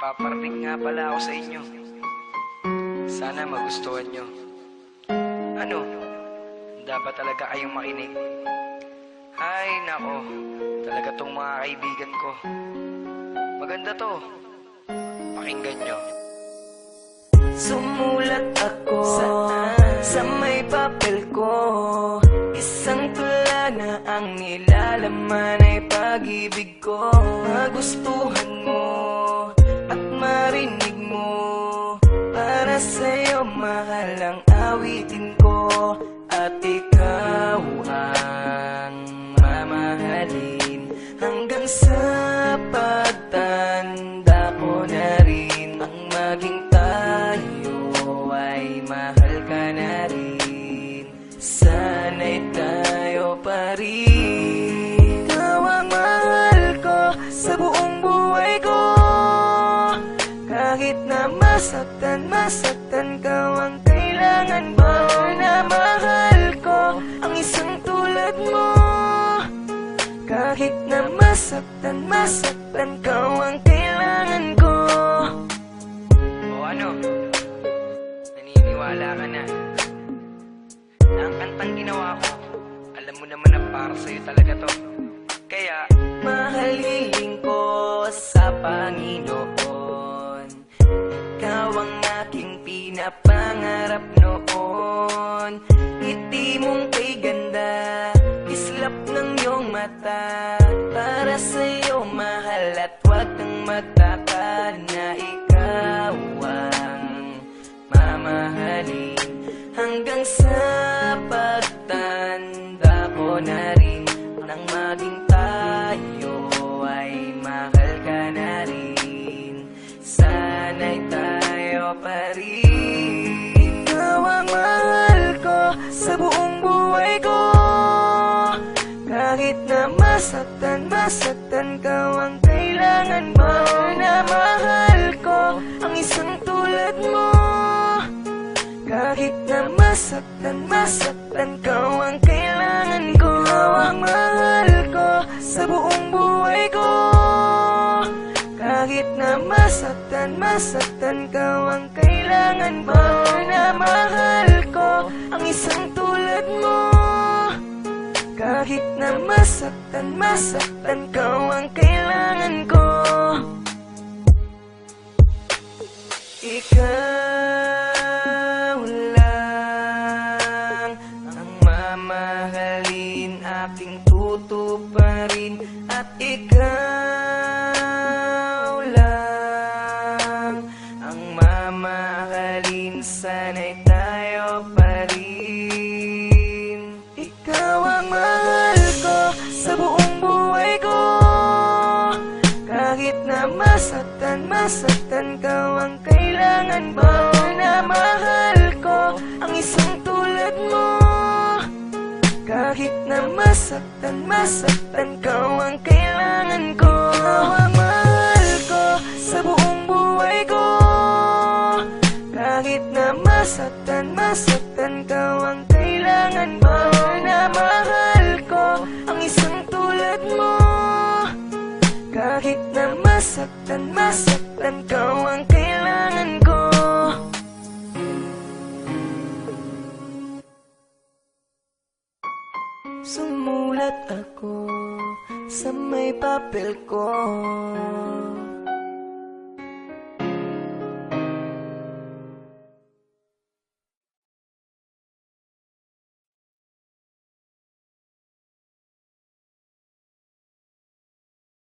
paparating nga pala ako sa inyo. Sana magustuhan nyo. Ano? Dapat talaga kayong makinig. Ay, nako. Talaga tong mga kaibigan ko. Maganda to. Pakinggan nyo. Sumulat ako sa may papel ko. Isang tula na ang nilalaman ay pag-ibig ko. Magustuhan mo at marinig mo. Para sa'yo mahal ang awitin ko. At ikaw ang mamahalin hanggang sa pagtanda ko na rin. Ang maging tayo ay mahal ka na rin. Sana'y tayo pa rin. Ikaw ang mahal ko sa buong buhay ko. Kahit na masaktan ka, ang kailangan mo na mahal ko ang isang tulad mo. Kahit na masaktan ka, ang kailangan ko. O ano? Naniniwala ka na na ang kantang ginawa ko, alam mo naman na para sa'yo talaga to. Kaya mahalin ko sa Panginoon. Ikaw ang aking pinapangarap noon. Ngiti mong kay ganda, islap ng iyong mata. Para sa'yo mahal at huwag kang magtaka na ikaw ang mamahalin hanggang sa pagtanda ko na rin. Nang maging tayo ay mahal ka na rin. Sana'y tayo pa rin. Ikaw ang mahal ko sa buong buhay ko. Kahit na masaktan ka, ang kailangan mo na mahal ko ang isang tulad mo. Kahit na masaktan ka, ang kailangan ko. Ikaw ang mahal ko sa buong buhay ko. Kahit na masaktan ka, ang kailangan mo na mahal ko ang isang tulad mo. Kahit na masaktan ka, ang kailangan ko. Ikaw lang ang mamahalin, aking tutuparin. At ikaw lang ang mamahalin. Sana'y tayo pa rin. Ikaw ang mahal ko sa buong buhay ko. Kahit na masaktan ka, ang kailangan mo na mahal ko ang isang tulad mo. Kahit na masaktan ka, ang kailangan ko. Ikaw ang mahal ko sa buong buhay ko. Kahit na masaktan ka, ang kailangan mo na mahal ko ang isang tulad mo. Kahit na masaktan ka, ang kailangan ko. Sumulat ako sa may papel ko.